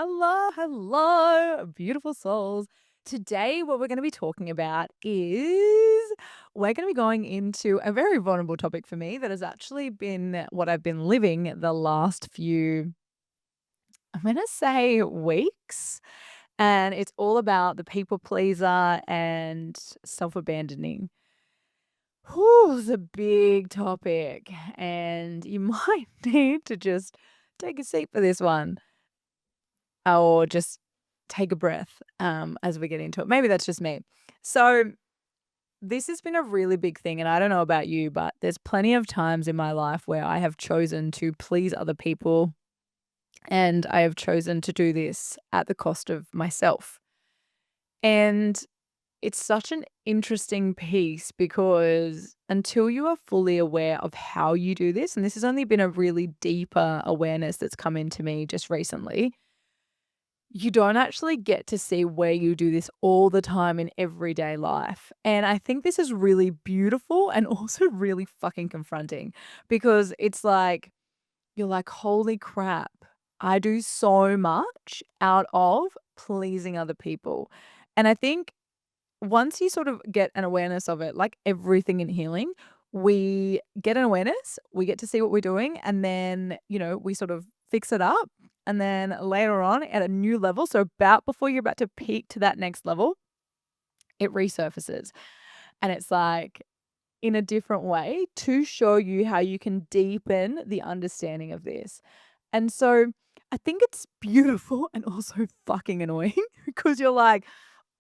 Hello, beautiful souls. Today, what we're going to be talking about is we're going to be going into a very vulnerable topic for me that has actually been what I've been living the last few, I'm going to say, weeks. And it's all about the people pleaser and self abandoning. Whew, it's a big topic. And you might need to just take a seat for this one or just take a breath as we get into it. Maybe that's just me. So, this has been a really big thing. And I don't know about you, but there's plenty of times in my life where I have chosen to please other people. And I have chosen to do this at the cost of myself. And it's such an interesting piece because until you are fully aware of how you do this, and this has only been a really deeper awareness that's come into me just recently, you don't actually get to see where you do this all the time in everyday life. And I think this is really beautiful and also really fucking confronting because it's like, you're like, holy crap, I do so much out of pleasing other people. And I think once you sort of get an awareness of it, like everything in healing, we get an awareness, we get to see what we're doing, and then, we sort of fix it up. And then later on at a new level, so about before you're about to peak to that next level, it resurfaces. And it's like in a different way to show you how you can deepen the understanding of this. And so I think it's beautiful and also fucking annoying because you're like,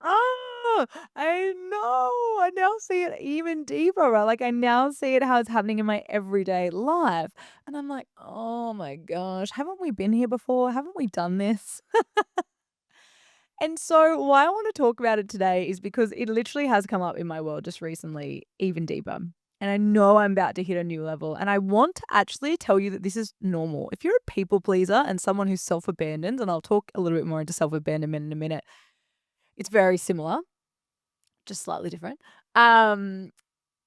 oh, I know. I now see it even deeper, right? Like I now see it how it's happening in my everyday life. And I'm like, oh my gosh, haven't we been here before? Haven't we done this? And so why I want to talk about it today is because it literally has come up in my world just recently, even deeper. And I know I'm about to hit a new level. And I want to actually tell you that this is normal. If you're a people pleaser and someone who's self abandoned, and I'll talk a little bit more into self abandonment in a minute, it's very similar, just slightly different. Um,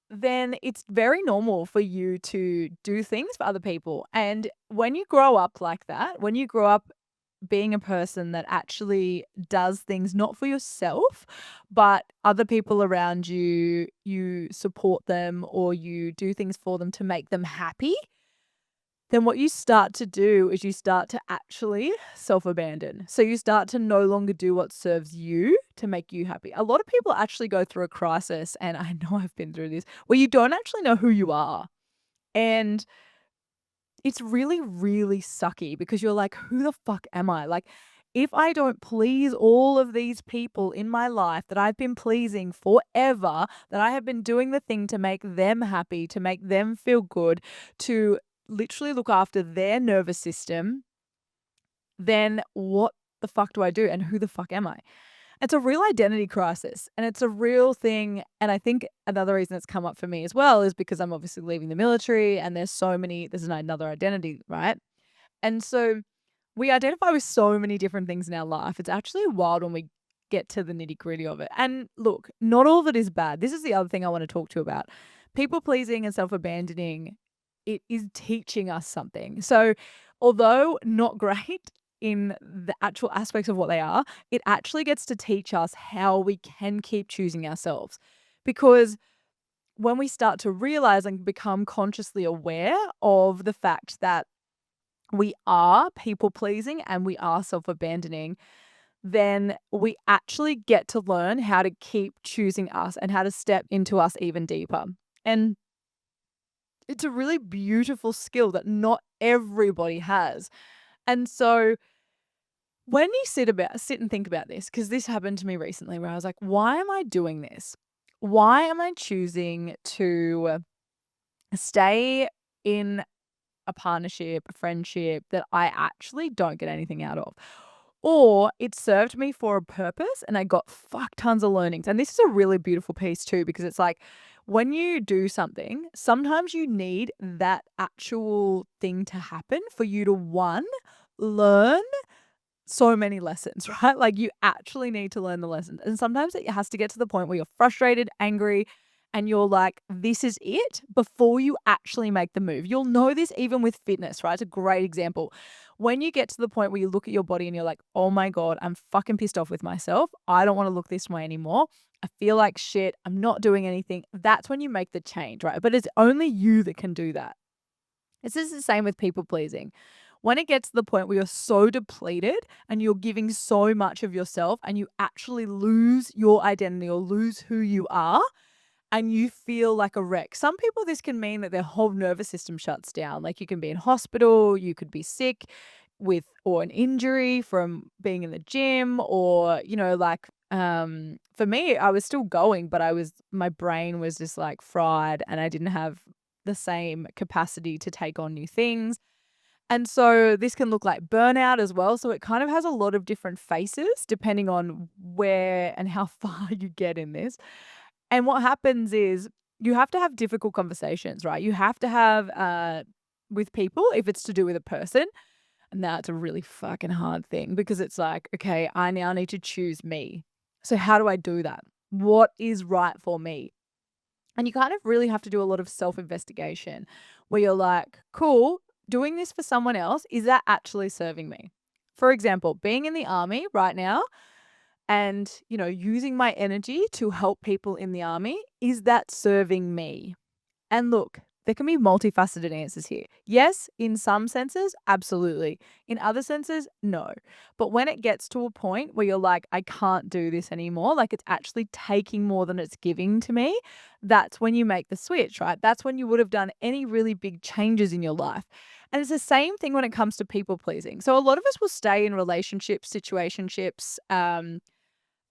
then it's very normal for you to do things for other people. And when you grow up like that, when you grow up being a person that actually does things not for yourself, but other people around you, you support them or you do things for them to make them happy, then what you start to do is you start to actually self-abandon. So you start to no longer do what serves you to make you happy. A lot of people actually go through a crisis, and I know I've been through this, where you don't actually know who you are. And it's really, really sucky because you're like, who the fuck am I? Like, if I don't please all of these people in my life that I've been pleasing forever, that I have been doing the thing to make them happy, to make them feel good, to literally look after their nervous system, then what the fuck do I do? And who the fuck am I? It's a real identity crisis and it's a real thing. And I think another reason it's come up for me as well is because I'm obviously leaving the military and there's another identity, right? And so we identify with so many different things in our life. It's actually wild when we get to the nitty gritty of it. And look, not all of it is bad. This is the other thing I want to talk to you about. People pleasing and self abandoning, it is teaching us something. So, although not great in the actual aspects of what they are, it actually gets to teach us how we can keep choosing ourselves. Because when we start to realize and become consciously aware of the fact that we are people pleasing and we are self abandoning, then we actually get to learn how to keep choosing us and how to step into us even deeper. And it's a really beautiful skill that not everybody has. And so when you sit and think about this, because this happened to me recently where I was like, why am I doing this? Why am I choosing to stay in a partnership, a friendship that I actually don't get anything out of? Or it served me for a purpose and I got fuck tons of learnings. And this is a really beautiful piece too, because it's like when you do something, sometimes you need that actual thing to happen for you to one, learn so many lessons, right? Like you actually need to learn the lessons. And sometimes it has to get to the point where you're frustrated, angry, and you're like, this is it, before you actually make the move. You'll know this even with fitness, right? It's a great example. When you get to the point where you look at your body and you're like, oh my God, I'm fucking pissed off with myself. I don't want to look this way anymore. I feel like shit. I'm not doing anything. That's when you make the change, right? But it's only you that can do that. It's just the same with people pleasing. When it gets to the point where you're so depleted and you're giving so much of yourself and you actually lose your identity or lose who you are, and you feel like a wreck. Some people, this can mean that their whole nervous system shuts down. Like you can be in hospital, you could be sick with or an injury from being in the gym, or like for me, I was still going, but my brain was just like fried and I didn't have the same capacity to take on new things. And so this can look like burnout as well. So it kind of has a lot of different faces depending on where and how far you get in this. And what happens is you have to have difficult conversations, right? You have to have with people if it's to do with a person. And that's a really fucking hard thing because it's like, okay, I now need to choose me. So how do I do that? What is right for me? And you kind of really have to do a lot of self-investigation where you're like, cool, doing this for someone else, is that actually serving me? For example, being in the army right now, and, using my energy to help people in the army, is that serving me? And look, there can be multifaceted answers here. Yes, in some senses, absolutely. In other senses, no. But when it gets to a point where you're like, I can't do this anymore, like it's actually taking more than it's giving to me, that's when you make the switch, right? That's when you would have done any really big changes in your life. And it's the same thing when it comes to people pleasing. So a lot of us will stay in relationships, situationships,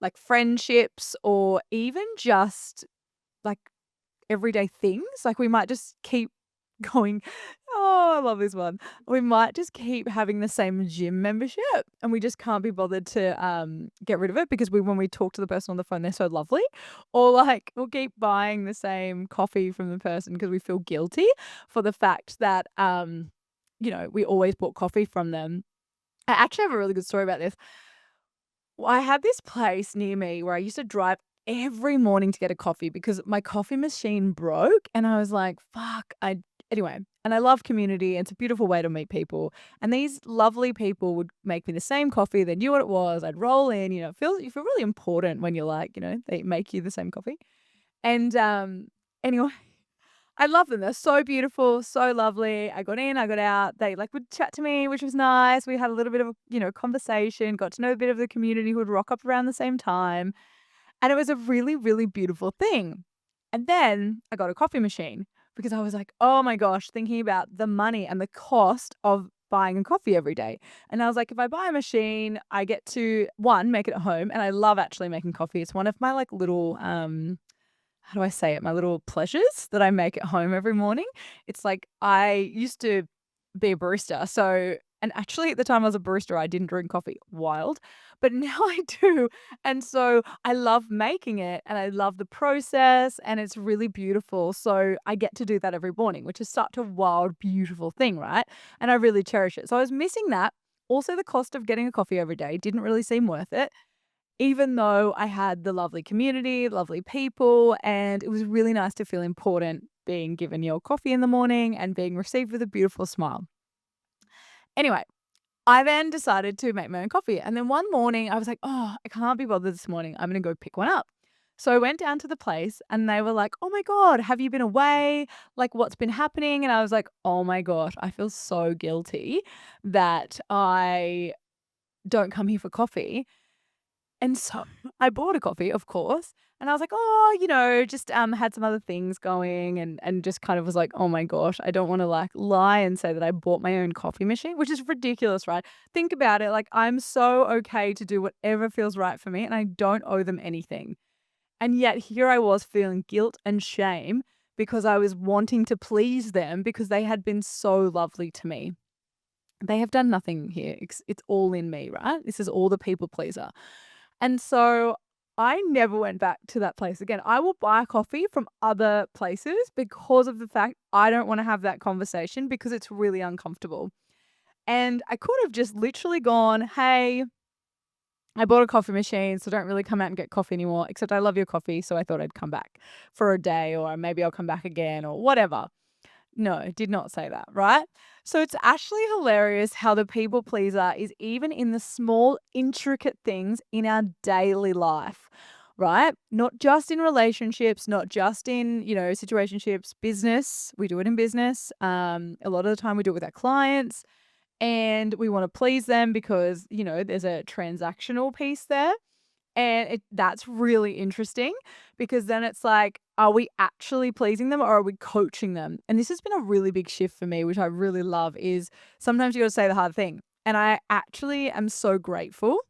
like friendships, or even just like everyday things. Like we might just keep going, oh, I love this one. We might just keep having the same gym membership and we just can't be bothered to get rid of it because when we talk to the person on the phone, they're so lovely. Or like we'll keep buying the same coffee from the person because we feel guilty for the fact that we always bought coffee from them. I actually have a really good story about this. Well, I had this place near me where I used to drive every morning to get a coffee because my coffee machine broke and I was like, fuck, anyway, and I love community. It's a beautiful way to meet people. And these lovely people would make me the same coffee. They knew what it was. I'd roll in, you feel really important when you're like, they make you the same coffee. And anyway, I love them. They're so beautiful, so lovely. I got in, I got out. They like would chat to me, which was nice. We had a little bit of a, conversation, got to know a bit of the community who would rock up around the same time. And it was a really, really beautiful thing. And then I got a coffee machine because I was like, oh my gosh, thinking about the money and the cost of buying a coffee every day. And I was like, if I buy a machine, I get to one, make it at home. And I love actually making coffee. It's one of my like little how do I say it? My little pleasures that I make at home every morning. It's like I used to be a barista. So, and actually at the time I was a barista, I didn't drink coffee. Wild. But now I do. And so I love making it and I love the process and it's really beautiful. So I get to do that every morning, which is such a wild, beautiful thing, right? And I really cherish it. So I was missing that. Also, the cost of getting a coffee every day didn't really seem worth it even though I had the lovely community, lovely people, and it was really nice to feel important being given your coffee in the morning and being received with a beautiful smile. Anyway, I then decided to make my own coffee. And then one morning I was like, oh, I can't be bothered this morning. I'm going to go pick one up. So I went down to the place and they were like, oh my God, have you been away? Like, what's been happening? And I was like, oh my gosh, I feel so guilty that I don't come here for coffee. And so I bought a coffee, of course, and I was like, "Oh, just, had some other things going," and just kind of was like, "Oh my gosh, I don't wanna, like, lie and say that I bought my own coffee machine," which is ridiculous, right? Think about it, like, I'm so okay to do whatever feels right for me, and I don't owe them anything. And yet here I was feeling guilt and shame because I was wanting to please them because they had been so lovely to me. They have done nothing here, it's all in me, right? This is all the people pleaser. And so I never went back to that place again. I will buy coffee from other places because of the fact I don't want to have that conversation because it's really uncomfortable. And I could have just literally gone, hey, I bought a coffee machine, so don't really come out and get coffee anymore, except I love your coffee, so I thought I'd come back for a day or maybe I'll come back again or whatever. No, did not say that, right? So it's actually hilarious how the people pleaser is even in the small, intricate things in our daily life, right? Not just in relationships, not just in, situationships, business. We do it in business. A lot of the time we do it with our clients and we want to please them because, there's a transactional piece there. And that's really interesting because then it's like, are we actually pleasing them or are we coaching them? And this has been a really big shift for me, which I really love, is sometimes you gotta say the hard thing. And I actually am so grateful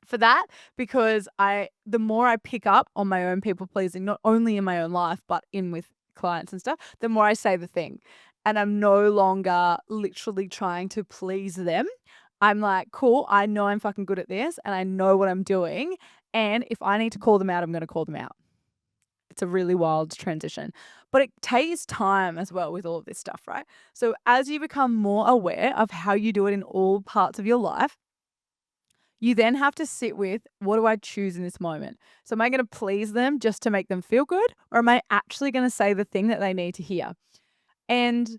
for that because the more I pick up on my own people pleasing, not only in my own life, but in with clients and stuff, the more I say the thing. And I'm no longer literally trying to please them. I'm like, cool, I know I'm fucking good at this and I know what I'm doing. And if I need to call them out, I'm going to call them out. It's a really wild transition, but it takes time as well with all of this stuff, right? So as you become more aware of how you do it in all parts of your life, you then have to sit with, what do I choose in this moment? So am I going to please them just to make them feel good? Or am I actually going to say the thing that they need to hear? And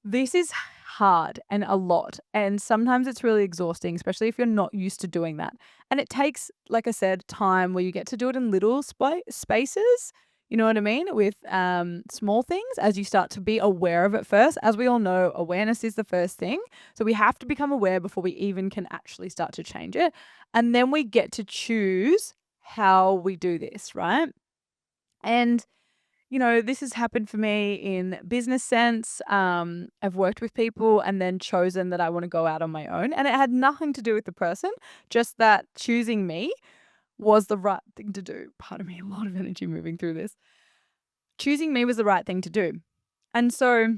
this is hard and a lot. And sometimes it's really exhausting, especially if you're not used to doing that. And it takes, like I said, time where you get to do it in little spaces. You know what I mean? With small things as you start to be aware of it first. As we all know, awareness is the first thing. So we have to become aware before we even can actually start to change it. And then we get to choose how we do this, right? And this has happened for me in business sense. I've worked with people and then chosen that I want to go out on my own. And it had nothing to do with the person, just that choosing me was the right thing to do. Pardon me, a lot of energy moving through this. Choosing me was the right thing to do. And so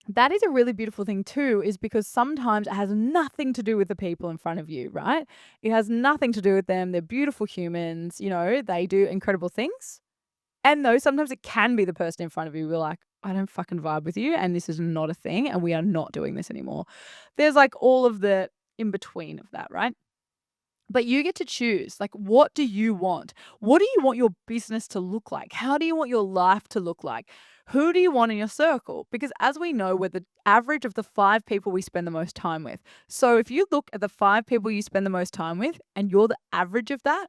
that is a really beautiful thing too, is because sometimes it has nothing to do with the people in front of you, right? It has nothing to do with them. They're beautiful humans, they do incredible things. And though sometimes it can be the person in front of you, we're like, I don't fucking vibe with you, and this is not a thing, and we are not doing this anymore. There's like all of the in between of that, right? But you get to choose, like, what do you want? What do you want your business to look like? How do you want your life to look like? Who do you want in your circle? Because as we know, we're the average of the 5 people we spend the most time with. So if you look at the 5 people you spend the most time with and you're the average of that,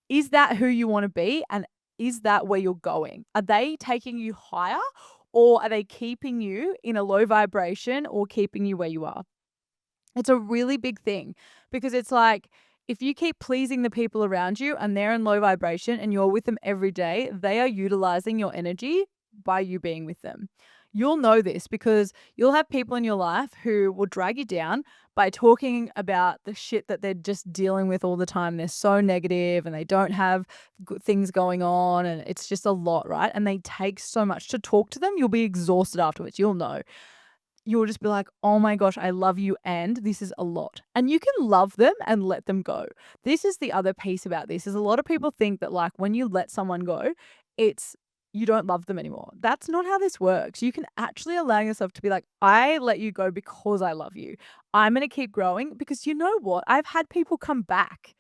is that who you want to be? And is that where you're going? Are they taking you higher or are they keeping you in a low vibration or keeping you where you are? It's a really big thing because it's like if you keep pleasing the people around you and they're in low vibration and you're with them every day, they are utilizing your energy by you being with them. You'll know this because you'll have people in your life who will drag you down by talking about the shit that they're just dealing with all the time. They're so negative and they don't have good things going on and it's just a lot, right? And they take so much to talk to them. You'll be exhausted afterwards. You'll know. You'll just be like, "Oh my gosh, I love you, and this is a lot." And you can love them and let them go. This is the other piece about this, is a lot of people think that, like, when you let someone go, it's you don't love them anymore. That's not how this works. You can actually allow yourself to be like, "I let you go because I love you. I'm gonna keep growing," because you know what? I've had people come back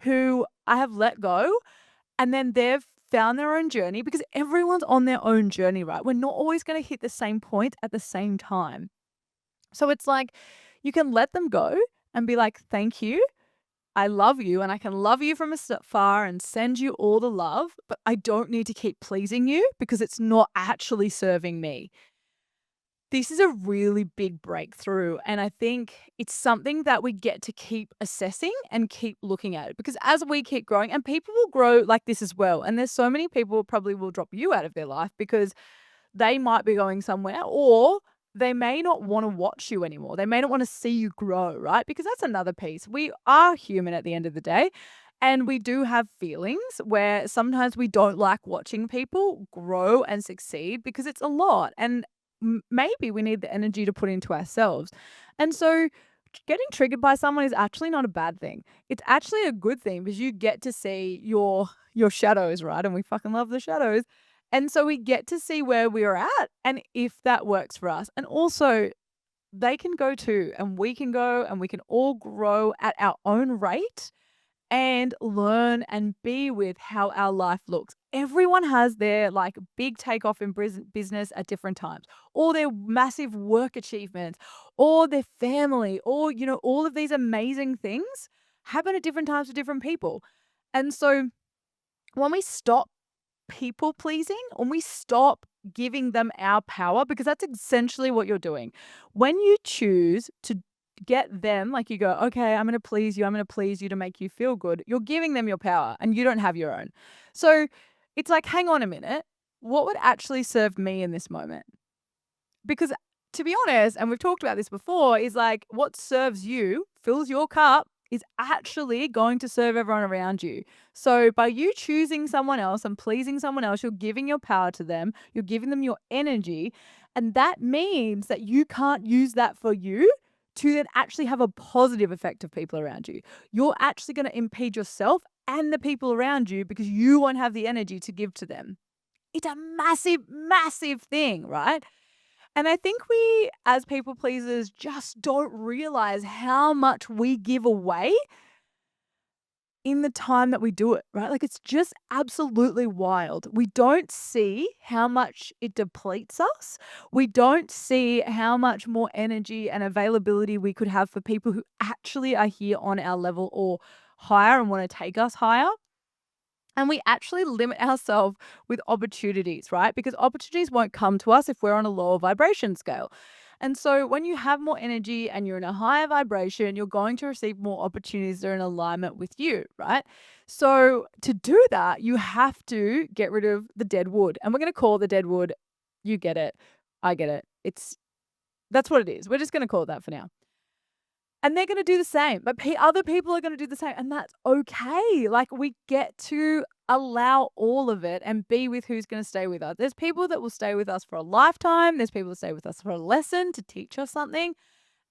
who I have let go and then they've found their own journey because everyone's on their own journey, right? We're not always going to hit the same point at the same time. So it's like you can let them go and be like, thank you. I love you and I can love you from afar and send you all the love, but I don't need to keep pleasing you because it's not actually serving me. This is a really big breakthrough. And I think it's something that we get to keep assessing and keep looking at it because as we keep growing, and people will grow like this as well. And there's so many people who probably will drop you out of their life because they might be going somewhere or they may not want to watch you anymore. They may not want to see you grow, right? Because that's another piece. We are human at the end of the day. And we do have feelings where sometimes we don't like watching people grow and succeed because it's a lot. And maybe we need the energy to put into ourselves. And so getting triggered by someone is actually not a bad thing. It's actually a good thing because you get to see your shadows, right? And we fucking love the shadows. And so we get to see where we're at and if that works for us. And also they can go too, and we can go, and we can all grow at our own rate and learn and be with how our life looks. Everyone has their like big takeoff in business at different times, or their massive work achievements, or their family, or, all of these amazing things happen at different times for different people. And so when we stop people pleasing, when we stop giving them our power, because that's essentially what you're doing. When you choose to get them, like you go, okay, I'm going to please you to make you feel good, you're giving them your power and you don't have your own. So it's like, hang on a minute, what would actually serve me in this moment? Because to be honest, and we've talked about this before, is like what serves you, fills your cup, is actually going to serve everyone around you. So by you choosing someone else and pleasing someone else, you're giving your power to them, you're giving them your energy. And that means that you can't use that for you to then actually have a positive effect of people around you. You're actually going to impede yourself and the people around you because you won't have the energy to give to them. It's a massive, massive thing, right? And I think we, as people pleasers, just don't realize how much we give away in the time that we do it, right? Like, it's just absolutely wild. We don't see how much it depletes us. We don't see how much more energy and availability we could have for people who actually are here on our level or higher and want to take us higher. And we actually limit ourselves with opportunities, right? Because opportunities won't come to us if we're on a lower vibration scale. And so when you have more energy and you're in a higher vibration, you're going to receive more opportunities that are in alignment with you, right? So to do that, you have to get rid of the dead wood. And we're going to call the dead wood, you get it. I get it. That's what it is. We're just going to call it that for now. And they're gonna do the same, but other people are gonna do the same, and that's okay. Like, we get to allow all of it and be with who's gonna stay with us. There's people that will stay with us for a lifetime, there's people that stay with us for a lesson, to teach us something,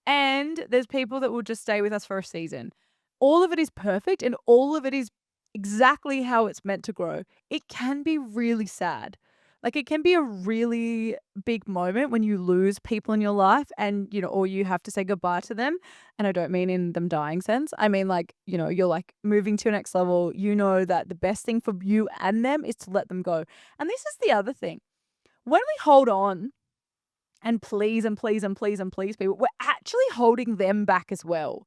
and there's people that will just stay with us for a season. All of it is perfect, and all of it is exactly how it's meant to grow. It can be really sad. Like, it can be a really big moment when you lose people in your life and, or you have to say goodbye to them. And I don't mean in them dying sense. I mean, like, you're like moving to a next level. You know that the best thing for you and them is to let them go. And this is the other thing. When we hold on and please and please and please and please people, we're actually holding them back as well.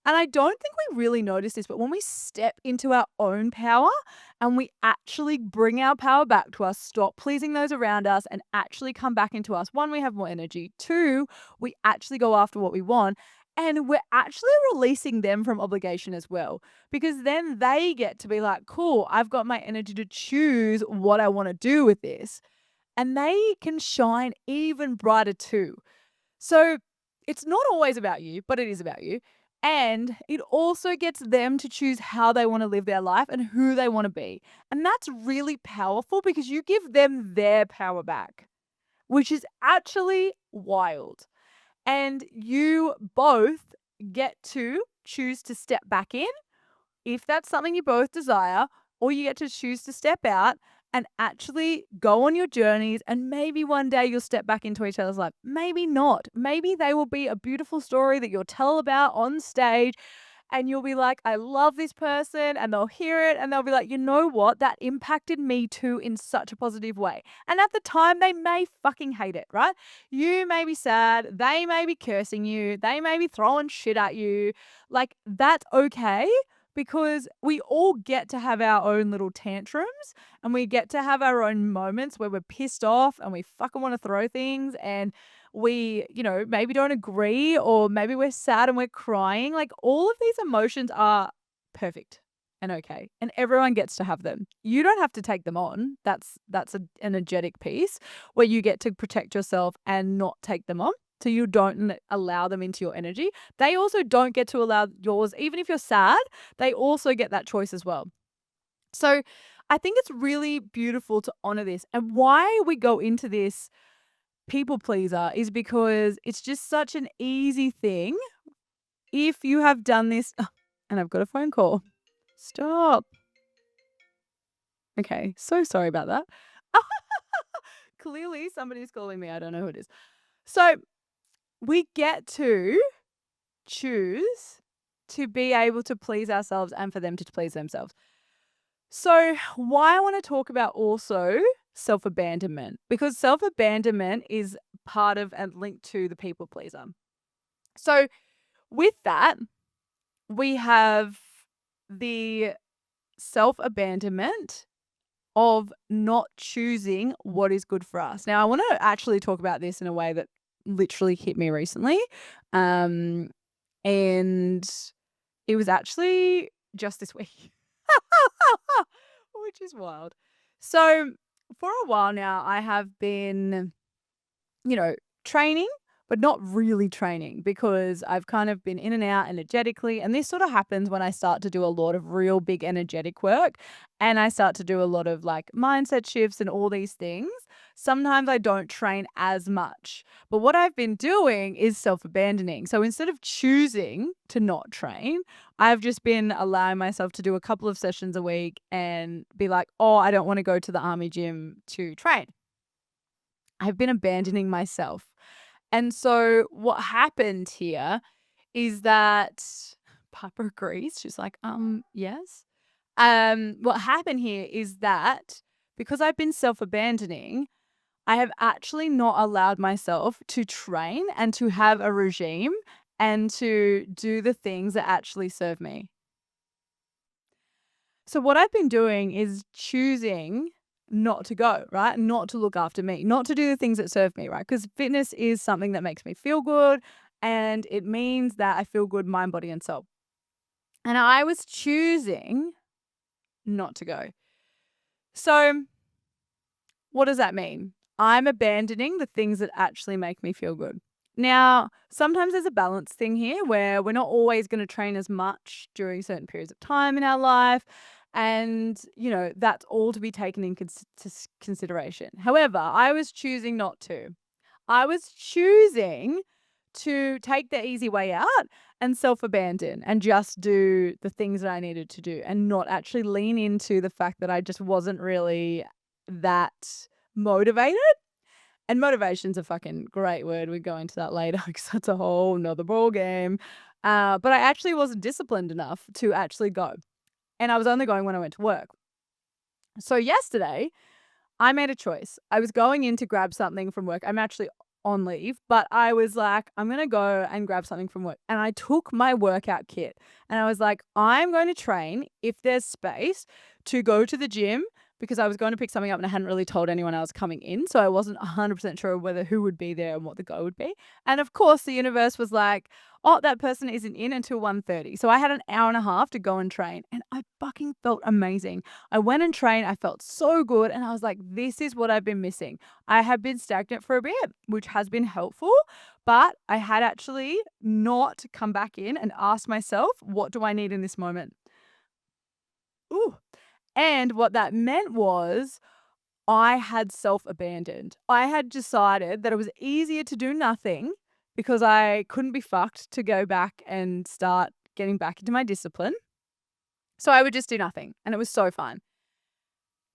And I don't think we really notice this, but when we step into our own power and we actually bring our power back to us, stop pleasing those around us, and actually come back into us, one, we have more energy. Two, we actually go after what we want. And we're actually releasing them from obligation as well, because then they get to be like, cool, I've got my energy to choose what I want to do with this. And they can shine even brighter too. So it's not always about you, but it is about you. And it also gets them to choose how they want to live their life and who they want to be. And that's really powerful because you give them their power back, which is actually wild. And you both get to choose to step back in if that's something you both desire, or you get to choose to step out and actually go on your journeys. And maybe one day you'll step back into each other's life. Maybe not. Maybe they will be a beautiful story that you'll tell about on stage, and you'll be like, I love this person, and they'll hear it and they'll be like, you know what? That impacted me too in such a positive way. And at the time, they may fucking hate it, right? You may be sad. They may be cursing you. They may be throwing shit at you. Like, that's okay, because we all get to have our own little tantrums, and we get to have our own moments where we're pissed off and we fucking want to throw things, and we, maybe don't agree, or maybe we're sad and we're crying. Like, all of these emotions are perfect and okay, and everyone gets to have them. You don't have to take them on. That's an energetic piece where you get to protect yourself and not take them on. So you don't allow them into your energy. They also don't get to allow yours. Even if you're sad, they also get that choice as well. So I think it's really beautiful to honor this. And why we go into this people pleaser is because it's just such an easy thing. If you have done this, and I've got a phone call. Stop. Okay. So sorry about that. Clearly somebody's calling me. I don't know who it is. So we get to choose to be able to please ourselves and for them to please themselves. So, why I want to talk about also self abandonment, because self abandonment is part of and linked to the people pleaser. So, with that, we have the self abandonment of not choosing what is good for us. Now, I want to actually talk about this in a way that literally hit me recently. Um, and it was actually just this week, which is wild. So, for a while now, I have been training, but not really training because I've kind of been in and out energetically. And this sort of happens when I start to do a lot of real big energetic work and I start to do a lot of like mindset shifts and all these things. Sometimes I don't train as much. But what I've been doing is self abandoning. So instead of choosing to not train, I've just been allowing myself to do a couple of sessions a week and be like, oh, I don't want to go to the army gym to train. I've been abandoning myself. And so what happened here is that Papa agrees. She's like, yes. What happened here is that because I've been self-abandoning, I have actually not allowed myself to train and to have a regime and to do the things that actually serve me. So what I've been doing is choosing not to go, right? Not to look after me, not to do the things that serve me, right? Because fitness is something that makes me feel good and it means that I feel good mind, body, and soul. And I was choosing not to go. So what does that mean? I'm abandoning the things that actually make me feel good. Now, sometimes there's a balance thing here where we're not always going to train as much during certain periods of time in our life. And, that's all to be taken in consideration. However, I was choosing not to. I was choosing to take the easy way out and self abandon and just do the things that I needed to do and not actually lean into the fact that I just wasn't really that motivated. And motivation's a fucking great word. We go into that later because that's a whole nother ball game. But I actually wasn't disciplined enough to actually go. And I was only going when I went to work. So yesterday, I made a choice. I was going in to grab something from work. I'm actually on leave, but I was like, I'm going to go and grab something from work. And I took my workout kit and I was like, I'm going to train if there's space to go to the gym because I was going to pick something up and I hadn't really told anyone else coming in. So I wasn't 100% sure whether who would be there and what the go would be. And of course, the universe was like, oh, that person isn't in until 1:30. So I had an hour and a half to go and train and I fucking felt amazing. I went and trained. I felt so good. And I was like, this is what I've been missing. I have been stagnant for a bit, which has been helpful, but I had actually not come back in and asked myself, what do I need in this moment? Ooh. And what that meant was I had self abandoned. I had decided that it was easier to do nothing because I couldn't be fucked to go back and start getting back into my discipline. So I would just do nothing. And it was so fun.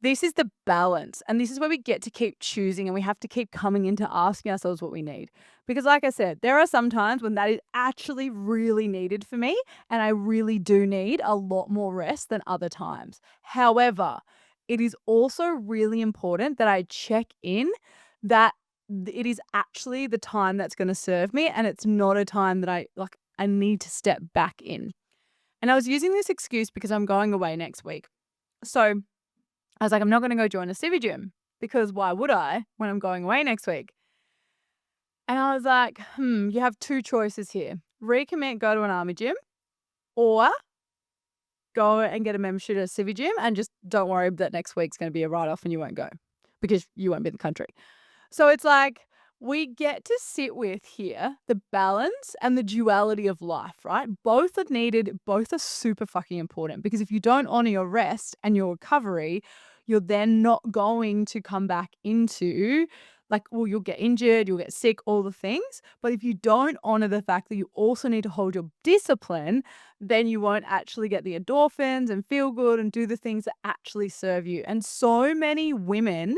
This is the balance. And this is where we get to keep choosing and we have to keep coming into asking ourselves what we need. Because, like I said, there are some times when that is actually really needed for me. And I really do need a lot more rest than other times. However, it is also really important that I check in that it is actually the time that's going to serve me. And it's not a time that I need to step back in. And I was using this excuse because I'm going away next week. So I was like, I'm not going to go join a civi gym because why would I when I'm going away next week? And I was like, you have two choices here. Recommit, go to an army gym or go and get a membership at a civi gym and just don't worry that next week's going to be a write-off and you won't go because you won't be in the country. So it's like we get to sit with here the balance and the duality of life, right? Both are needed. Both are super fucking important because if you don't honor your rest and your recovery, you're then not going to come back into you'll get injured, you'll get sick, all the things. But if you don't honor the fact that you also need to hold your discipline, then you won't actually get the endorphins and feel good and do the things that actually serve you. And so many women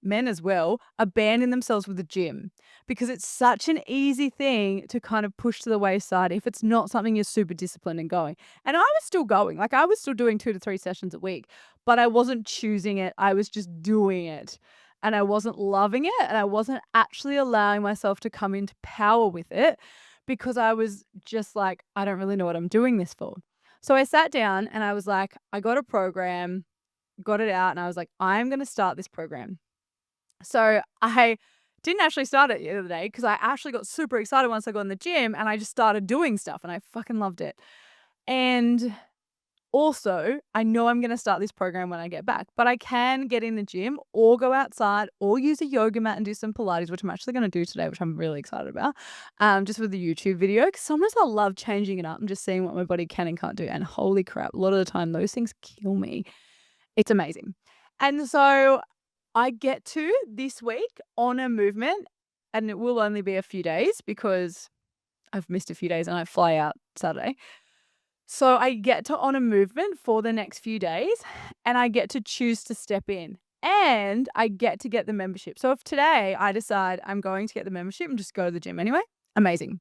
men as well, abandon themselves with the gym because it's such an easy thing to kind of push to the wayside if it's not something you're super disciplined in going. And I was still going, like I was still doing 2 to 3 sessions a week, but I wasn't choosing it. I was just doing it. And I wasn't loving it. And I wasn't actually allowing myself to come into power with it because I was just like, I don't really know what I'm doing this for. So I sat down and I was like, I got a program, got it out, and I was like, I'm going to start this program. So I didn't actually start it the other day because I actually got super excited once I got in the gym and I just started doing stuff and I fucking loved it. And also, I know I'm going to start this program when I get back, but I can get in the gym or go outside or use a yoga mat and do some Pilates, which I'm actually going to do today, which I'm really excited about, just with the YouTube video. Because sometimes I love changing it up and just seeing what my body can and can't do. And holy crap, a lot of the time, those things kill me. It's amazing. And so I get to this week on a movement, and it will only be a few days because I've missed a few days and I fly out Saturday. So I get to honor movement for the next few days and I get to choose to step in and I get to get the membership. So if today I decide I'm going to get the membership and just go to the gym anyway, amazing.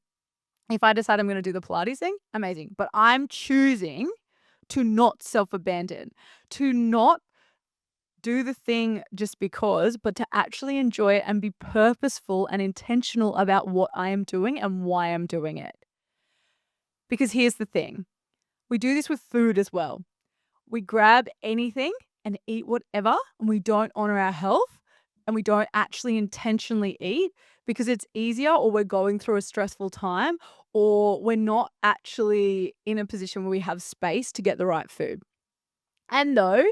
If I decide I'm going to do the Pilates thing, amazing. But I'm choosing to not self-abandon, to not do the thing just because, but to actually enjoy it and be purposeful and intentional about what I am doing and why I'm doing it. Because here's the thing. We do this with food as well. We grab anything and eat whatever, and we don't honor our health and we don't actually intentionally eat because it's easier or we're going through a stressful time or we're not actually in a position where we have space to get the right food. And though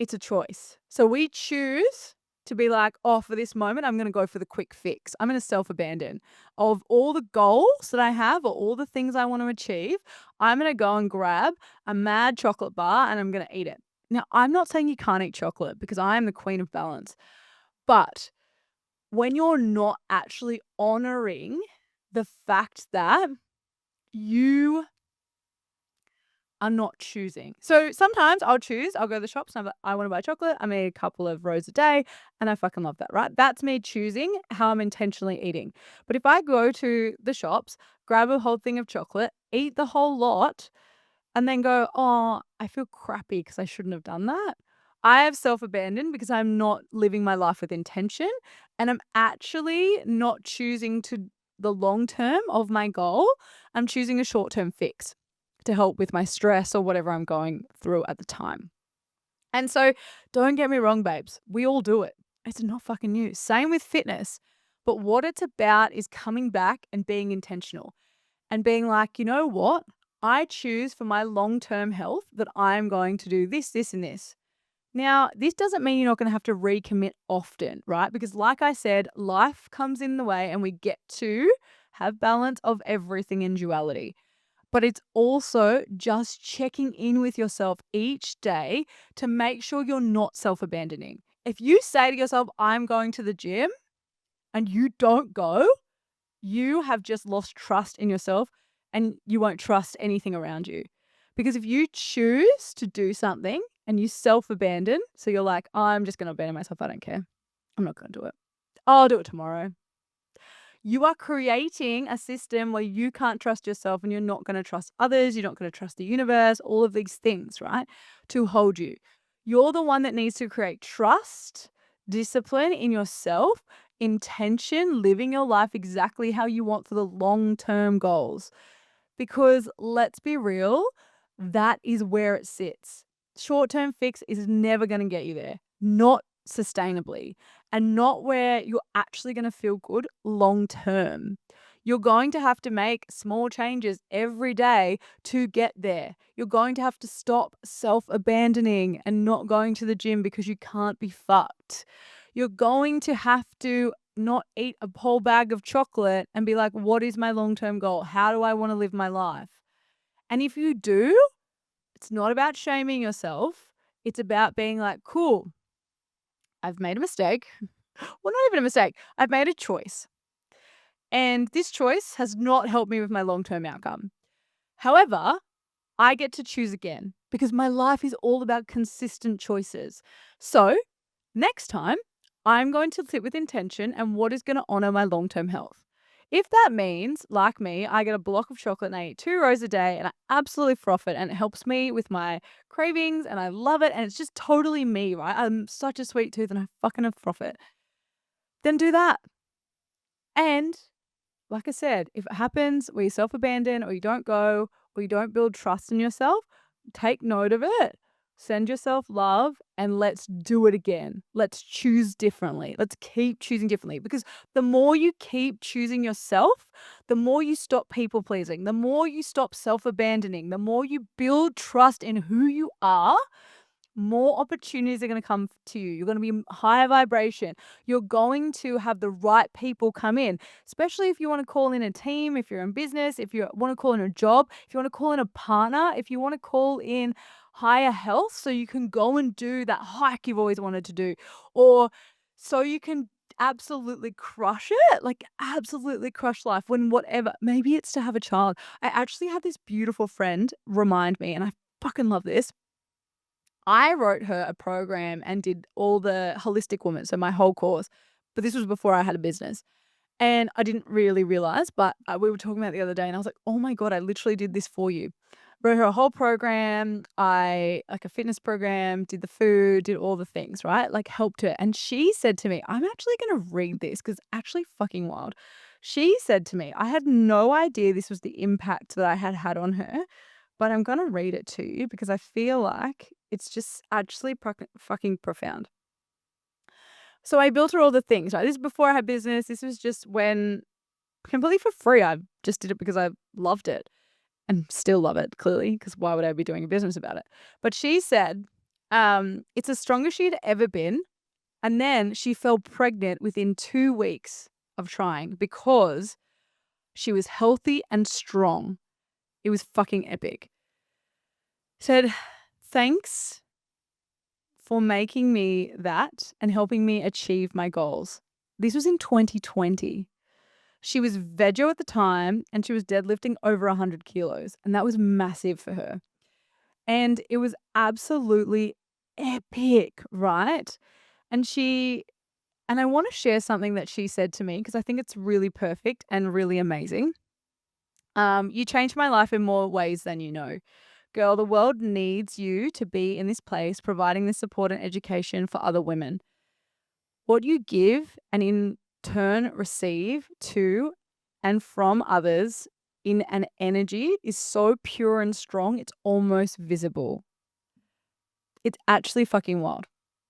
it's a choice. So we choose to be like, oh, for this moment, I'm going to go for the quick fix. I'm going to self-abandon. Of all the goals that I have or all the things I want to achieve, I'm going to go and grab a mad chocolate bar and I'm going to eat it. Now, I'm not saying you can't eat chocolate because I am the queen of balance. But when you're not actually honoring the fact that you are not choosing. So sometimes I'll go to the shops and I'm like, I want to buy chocolate. I make a couple of rows a day and I fucking love that, right? That's me choosing how I'm intentionally eating. But if I go to the shops, grab a whole thing of chocolate, eat the whole lot, and then go, oh, I feel crappy because I shouldn't have done that. I have self-abandoned because I'm not living my life with intention and I'm actually not choosing to the long term of my goal. I'm choosing a short-term fix to help with my stress or whatever I'm going through at the time. And so don't get me wrong, babes. We all do it. It's not fucking new. Same with fitness. But what it's about is coming back and being intentional and being like, you know what? I choose for my long-term health that I'm going to do this, this, and this. Now, this doesn't mean you're not going to have to recommit often, right? Because like I said, life comes in the way and we get to have balance of everything in duality. But it's also just checking in with yourself each day to make sure you're not self-abandoning. If you say to yourself, I'm going to the gym and you don't go, you have just lost trust in yourself and you won't trust anything around you. Because if you choose to do something and you self-abandon, so you're like, I'm just going to abandon myself, I don't care. I'm not going to do it. I'll do it tomorrow. You are creating a system where you can't trust yourself and you're not going to trust others. You're not going to trust the universe, all of these things, right? To hold you. You're the one that needs to create trust, discipline in yourself, intention, living your life exactly how you want for the long-term goals. Because let's be real, that is where it sits. Short-term fix is never going to get you there. Not sustainably and not where you're actually going to feel good long term. You're going to have to make small changes every day to get there. You're going to have to stop self-abandoning and not going to the gym because you can't be fucked. You're going to have to not eat a whole bag of chocolate and be like, what is my long-term goal? How do I want to live my life? And if you do, it's not about shaming yourself. It's about being like, cool, I've made a mistake. Well, not even a mistake. I've made a choice. And this choice has not helped me with my long-term outcome. However, I get to choose again because my life is all about consistent choices. So next time I'm going to sit with intention and what is going to honor my long-term health. If that means, like me, I get a block of chocolate and I eat 2 rows a day and I absolutely froth it and it helps me with my cravings and I love it and it's just totally me, right? I'm such a sweet tooth and I fucking froth it. Then do that. And like I said, if it happens where you self-abandon or you don't go or you don't build trust in yourself, take note of it. Send yourself love and let's do it again. Let's choose differently. Let's keep choosing differently because the more you keep choosing yourself, the more you stop people pleasing, the more you stop self-abandoning, the more you build trust in who you are, more opportunities are going to come to you. You're going to be higher vibration. You're going to have the right people come in, especially if you want to call in a team, if you're in business, if you want to call in a job, if you want to call in a partner, if you want to call in higher health so you can go and do that hike you've always wanted to do, or so you can absolutely crush it, like absolutely crush life when whatever, maybe it's to have a child. I actually had this beautiful friend remind me, and I fucking love this. I wrote her a program and did all the holistic woman, so my whole course, but this was before I had a business, and I didn't really realize, but, we were talking about it the other day, and I was like, "Oh my god, I literally did this for you." Wrote her a whole program, I like a fitness program, did the food, did all the things, right? Like, helped her, and she said to me, I'm actually gonna read this because it's actually fucking wild. She said to me, I had no idea this was the impact that I had had on her, but I'm gonna read it to you because I feel like it's just actually fucking profound. So I built her all the things, right? This is before I had business. This was just when completely for free. I just did it because I loved it and still love it, clearly, because why would I be doing a business about it? But she said, it's the strongest she'd ever been. And then she fell pregnant within 2 weeks of trying because she was healthy and strong. It was fucking epic. Said, thanks for making me that and helping me achieve my goals. This was in 2020. She was veggie at the time and she was deadlifting over 100 kilos, and that was massive for her. And it was absolutely epic, right? And I want to share something that she said to me because I think it's really perfect and really amazing. You changed my life in more ways than you know. Girl, the world needs you to be in this place providing this support and education for other women. What you give and in turn receive to and from others in an energy is so pure and strong, it's almost visible. It's actually fucking wild.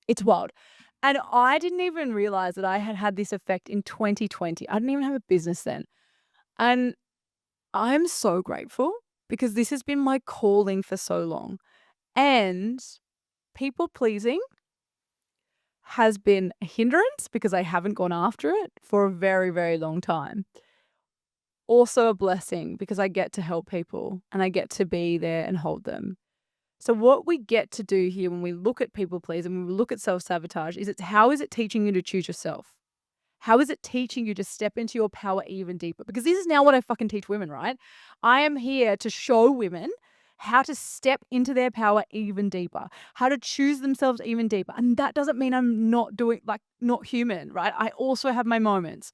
It's wild. And I didn't even realize that I had had this effect in 2020. I didn't even have a business then. And I'm so grateful because this has been my calling for so long. And people pleasing has been a hindrance because I haven't gone after it for a very, very long time. Also a blessing because I get to help people and I get to be there and hold them. So what we get to do here when we look at people pleasing, when we look at self-sabotage, is it's how is it teaching you to choose yourself? How is it teaching you to step into your power even deeper? Because this is now what I fucking teach women, right? I am here to show women how to step into their power even deeper, how to choose themselves even deeper. And that doesn't mean I'm not doing, like, not human, right? I also have my moments.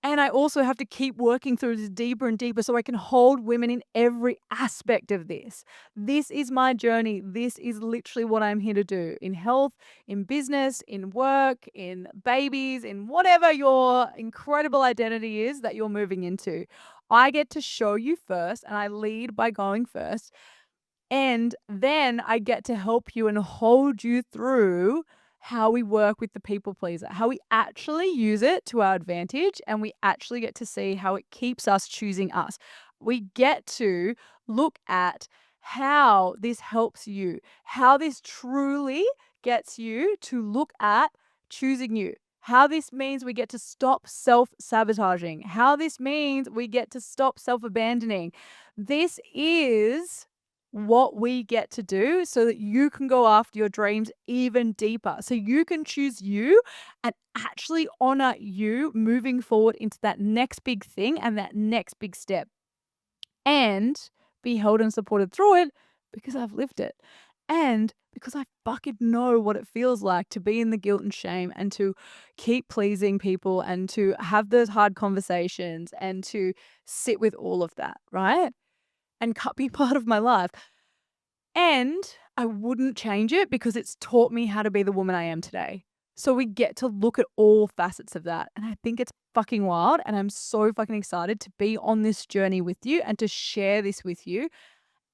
And I also have to keep working through this deeper and deeper so I can hold women in every aspect of this. This is my journey. This is literally what I'm here to do in health, in business, in work, in babies, in whatever your incredible identity is that you're moving into. I get to show you first, and I lead by going first. And then I get to help you and hold you through how we work with the people pleaser, how we actually use it to our advantage, and we actually get to see how it keeps us choosing us. We get to look at how this helps you, how this truly gets you to look at choosing you. How this means we get to stop self sabotaging, how this means we get to stop self abandoning. This is what we get to do so that you can go after your dreams even deeper. So you can choose you and actually honor you moving forward into that next big thing and that next big step and be held and supported through it because I've lived it. And because I fucking know what it feels like to be in the guilt and shame and to keep pleasing people and to have those hard conversations and to sit with all of that, right? And be part of my life. And I wouldn't change it because it's taught me how to be the woman I am today. So we get to look at all facets of that. And I think it's fucking wild. And I'm so fucking excited to be on this journey with you and to share this with you.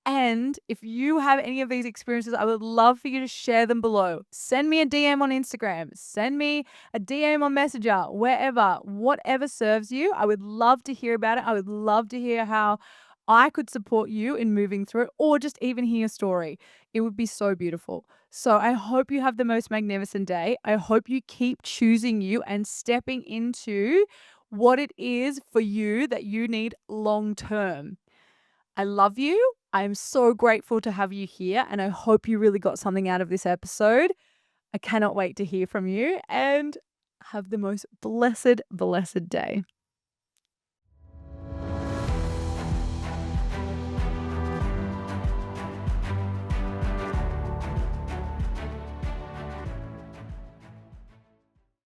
And if you have any of these experiences, I would love for you to share them below. Send me a DM on Instagram, send me a DM on Messenger, wherever, whatever serves you. I would love to hear about it. I would love to hear how I could support you in moving through it or just even hear your story. It would be so beautiful. So I hope you have the most magnificent day. I hope you keep choosing you and stepping into what it is for you that you need long term. I love you. I'm so grateful to have you here, and I hope you really got something out of this episode. I cannot wait to hear from you and have the most blessed, blessed day.